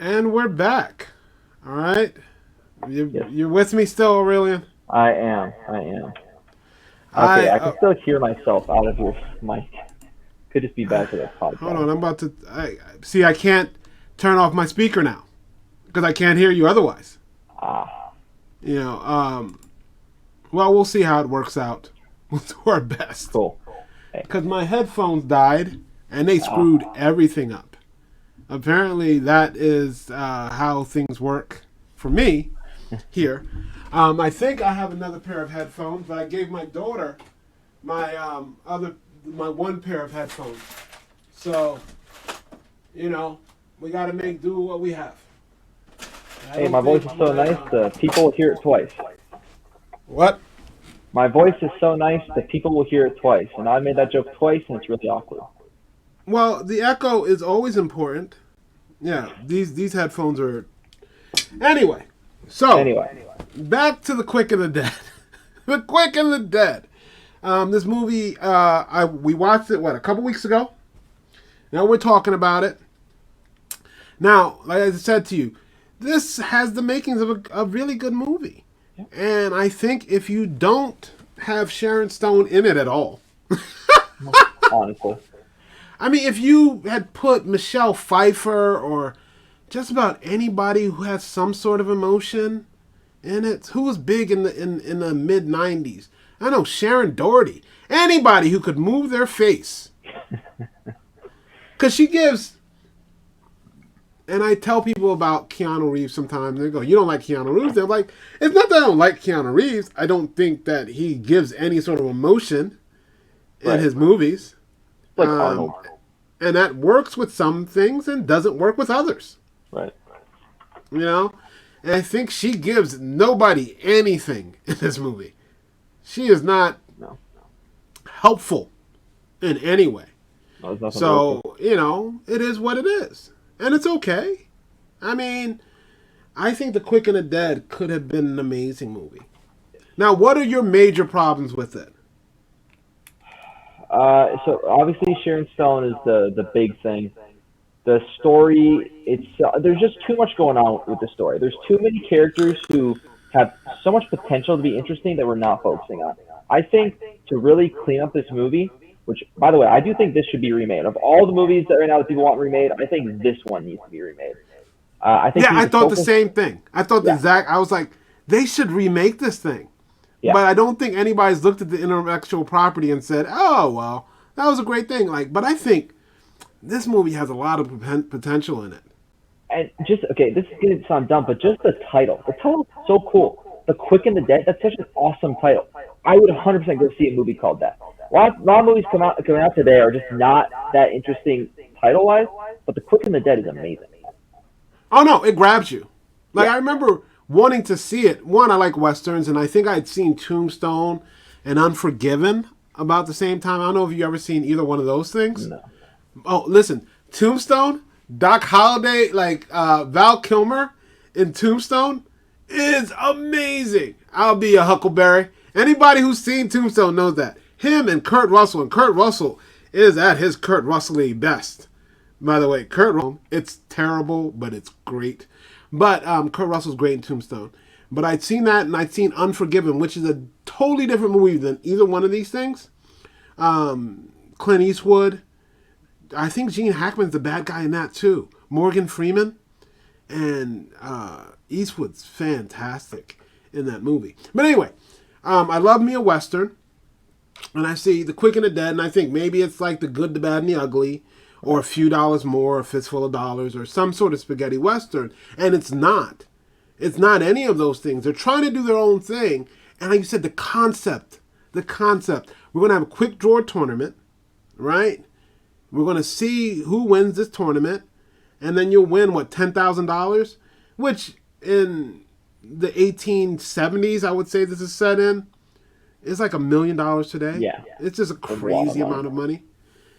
And we're back. All right. Yes, You're with me still, Aurelien? I am. I am. Okay, I I can still hear myself out of your mic. Could just be bad for the hold podcast. on. I'm about to. See. I can't turn off my speaker now because I can't hear you otherwise. Ah, You know. Well, we'll see how it works out. We'll do our best. cool. Hey. Because my headphones died and they screwed Ah, everything up. Apparently, that is how things work for me here. I think I have another pair of headphones, but I gave my daughter my my one pair of headphones. So we got to make do with what we have. I hey, don't my voice think is so my nice. The people will hear it twice. what? My voice is so nice that people will hear it twice. And I made that joke twice, and it's really awkward. Well, the echo is always important. Yeah, these headphones are anyway. So Anyway, back to the Quick and the Dead. The Quick and the Dead. This movie, we watched it a couple weeks ago. Now we're talking about it. Now, like I said to you, this has the makings of a really good movie. yeah, And I think if you don't have Sharon Stone in it at all, honestly, I mean, if you had put Michelle Pfeiffer or just about anybody who has some sort of emotion in it, who was big in the mid '90s, I know Sharon Doherty, anybody who could move their face, because she gives. And I tell people about Keanu Reeves sometimes. They go, "You don't like Keanu Reeves?" They're like, "It's not that I don't like Keanu Reeves. I don't think that he gives any sort of emotion in right. his movies, It's like Arnold. and that works with some things and doesn't work with others." Right. You know, and I think she gives nobody anything in this movie. She is not No, helpful in any way. no, there's nothing to work So with. it is what it is, and it's okay. I mean, I think The Quick and the Dead could have been an amazing movie. Now, what are your major problems with it? So obviously Sharon Stone is the big thing. The story, it's there's just too much going on with the story. There's too many characters who have so much potential to be interesting that we're not focusing on. I think to really clean up this movie, which by the way, I do think this should be remade. Of all the movies that right now that people want remade, I think this one needs to be remade. I think Yeah, you I need to thought the focus. same thing. I thought the Yeah, exact. I was like, they should remake this thing. yeah. But I don't think anybody's looked at the intellectual property and said, "Oh, well, that was a great thing." Like, but I think this movie has a lot of potential in it. And just okay, this is gonna sound dumb, but just the title. The title's so cool. The Quick and the Dead. That's such an awesome title. I would 100% go see a movie called that. A lot of movies coming out today are just not that interesting title wise, but The Quick and the Dead is amazing. Oh no, it grabs you. Like Yeah. I remember wanting to see it. One, I like westerns, and I think I'd seen Tombstone and Unforgiven about the same time. I don't know if you ever seen either one of those things. No. Oh, listen, Tombstone, Doc Holliday, like Val Kilmer in Tombstone is amazing. I'll be a Huckleberry. Anybody who's seen Tombstone knows that. Him and Kurt Russell, and Kurt Russell is at his Kurt Russell best. By the way, Kurt Russell, it's terrible, but it's great. But Kurt Russell's great in Tombstone. But I'd seen that, and I'd seen Unforgiven, which is a totally different movie than either one of these things. Clint Eastwood, I think Gene Hackman's the bad guy in that too. Morgan Freeman and Eastwood's fantastic in that movie. But anyway, I love me a western, and I see The Quick and the Dead, and I think maybe it's like The Good, the Bad, and the Ugly, or A Few Dollars More, A Fistful of Dollars, or some sort of spaghetti western, and it's not. It's not any of those things. They're trying to do their own thing, and like you said, the concept. We're gonna have a quick draw tournament, right? We're going to see who wins this tournament, and then you'll win what, $10,000, which in the 1870s, I would say this is set in, is like $1 million today. Yeah. It's just a There's a lot of crazy money. amount of money,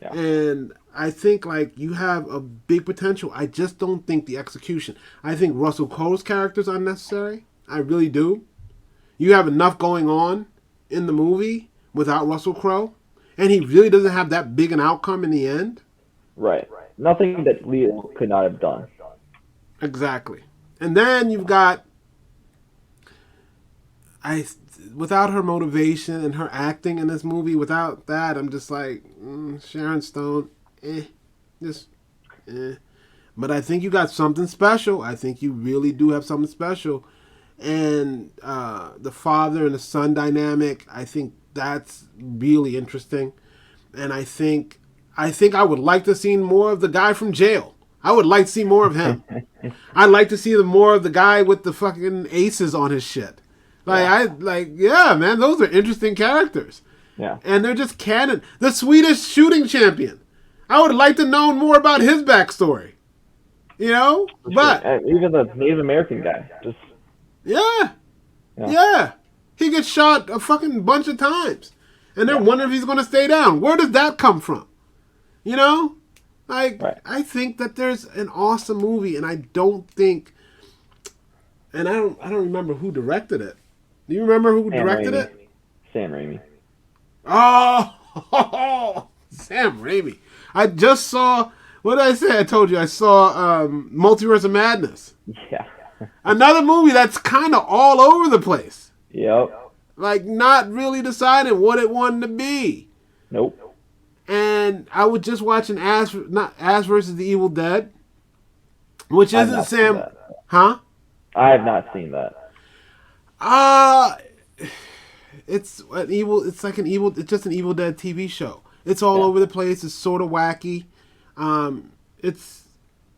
Yeah. and I think like you have a big potential. I just don't think the execution. I think Russell Crowe's character is unnecessary. I really do. You have enough going on in the movie without Russell Crowe, and he really doesn't have that big an outcome in the end. Right. Nothing that Leo could not have done. Exactly. And then you've got without her motivation and her acting in this movie, without that, I'm just like Sharon Stone, just eh. But I think you got something special. I think you really do have something special, and the father and the son dynamic. I think that's really interesting, and I think I would like to see more of the guy from jail. I would like to see more of him. I'd like to see more of the guy with the fucking aces on his shit. Yeah, man, those are interesting characters. Yeah. And they're just canon. The Swedish shooting champion. I would like to know more about his backstory. You know? But even the Native American guy. Just yeah. He gets shot a fucking bunch of times. And they're wondering if he's gonna stay down. Where does that come from? You know? Like, I think that there's an awesome movie, and I don't think, and I don't remember who directed it. Do you remember who directed it? Sam Raimi. Oh, Sam Raimi. I just saw, what did I say? I told you I saw Multiverse of Madness. Yeah. Another movie that's kind of all over the place. Yep. Like, not really deciding what it wanted to be. Nope. And I was just watching Ash versus the Evil Dead, which isn't Sam, huh? I have not seen that. It's just an Evil Dead TV show. It's all over the place. It's sort of wacky. It's,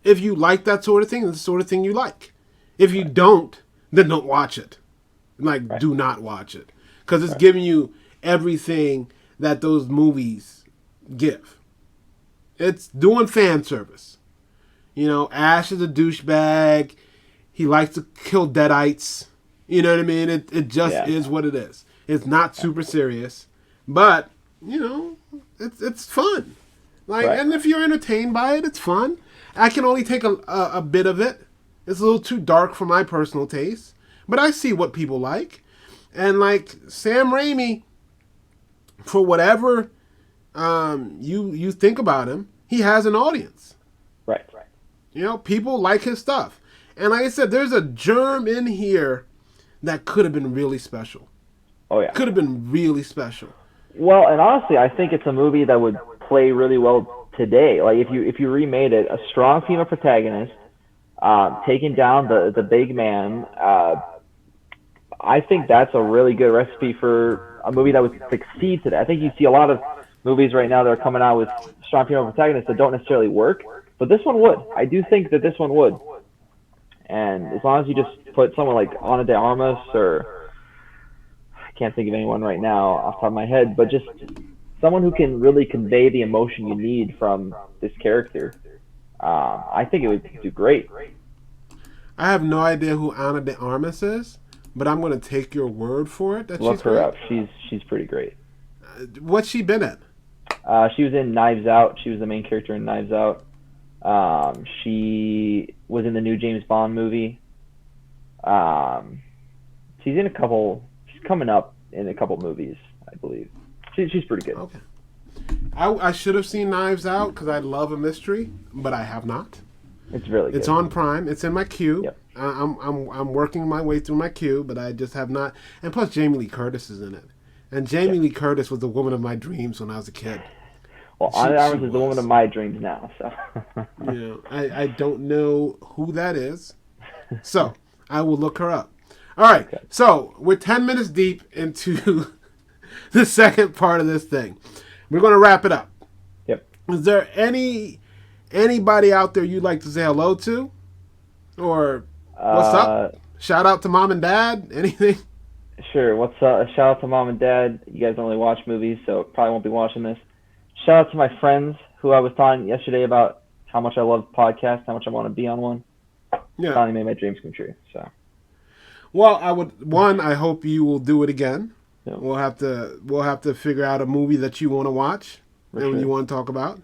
if you like that sort of thing, it's the sort of thing you like. If you don't, then don't watch it. Like, do not watch it, because it's giving you everything that those movies give. It's doing fan service. You know, Ash is a douchebag. He likes to kill deadites. You know what I mean? It just is what it is. It's not super serious, but you know, it's fun. Like, and if you're entertained by it, it's fun. I can only take a bit of it. It's a little too dark for my personal taste, but I see what people like. And like Sam Raimi, for whatever you think about him, he has an audience. Right. You know, people like his stuff. And like I said, there's a germ in here that could have been really special. Oh, yeah. Could have been really special. Well, and honestly, I think it's a movie that would play really well today. Like, if you remade it, a strong female protagonist, taking down the big man, I think that's a really good recipe for a movie that would succeed today. I think you see a lot of movies right now that are coming out with strong female protagonists that don't necessarily work, but this one would. I do think that this one would. And as long as you just put someone like Ana de Armas, or I can't think of anyone right now off the top of my head, but just someone who can really convey the emotion you need from this character, I think it would do great. I have no idea who Ana de Armas is, but I'm going to take your word for it. That Look she's her great. up. She's pretty great. What's she been in? She was in Knives Out. She was the main character in Knives Out. She was in the new James Bond movie. She's in a couple. She's coming up in a couple movies, I believe. She's pretty good. Okay. I should have seen Knives Out because I love a mystery, but I have not. It's really good. It's on Prime. It's in my queue. Yep. I'm working my way through my queue, but I just have not. And plus, Jamie Lee Curtis is in it. And Jamie Lee Curtis was the woman of my dreams when I was a kid. Well, Ana de Armas is the woman of my dreams now. So. You know, I don't know who that is, so I will look her up. All right. Okay. So we're 10 minutes deep into the second part of this thing. We're going to wrap it up. Yep. Is there anybody out there you'd like to say hello to, or what's up? Shout out to mom and dad. Anything? Sure. What's up? Shout out to mom and dad. You guys don't really watch movies, so probably won't be watching this. Shout out to my friends who I was talking yesterday about how much I love podcasts, how much I want to be on one. Yeah. Finally made my dreams come true. So. Well, I hope you will do it again. Yeah. We'll have to figure out a movie that you want to watch and you want to talk about.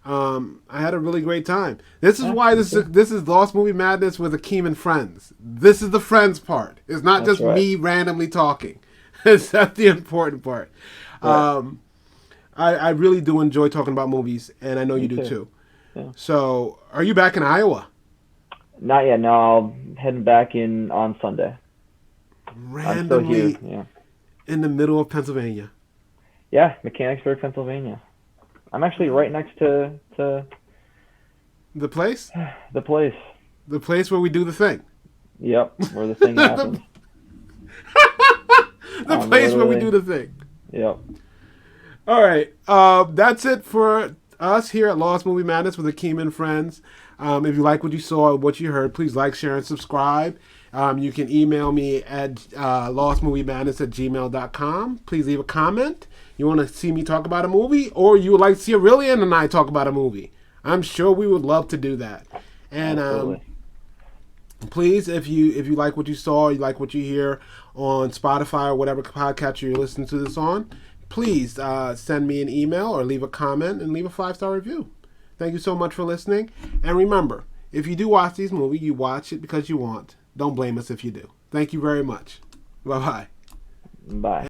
I had a really great time. This is why this is Lost Movie Madness with Akeem and friends. This is the friends part. It's not just me randomly talking. That's the important part. Right. I really do enjoy talking about movies, and I know you do too. Yeah. So, are you back in Iowa? Not yet. No, I'll heading back in on Sunday. I'm still here. Randomly Yeah. in the middle of Pennsylvania. Yeah, Mechanicsburg, Pennsylvania. I'm actually right next to The place? the place. The place where we do the thing. Yep, where the thing happens. The place where we do the thing. Yep. All right. That's it for us here at Lost Movie Madness with Akeem and friends. If you like what you saw or what you heard, please like, share, and subscribe. You can email me at lostmoviemadness@gmail.com. Please leave a comment. You want to see me talk about a movie, or you would like to see Aurelien and I talk about a movie. I'm sure we would love to do that. And please, if you like what you saw, you like what you hear on Spotify or whatever podcast you're listening to this on, please send me an email or leave a comment and leave a 5-star review. Thank you so much for listening. And remember, if you do watch these movies, you watch it because you want. Don't blame us if you do. Thank you very much. Bye-bye. Bye.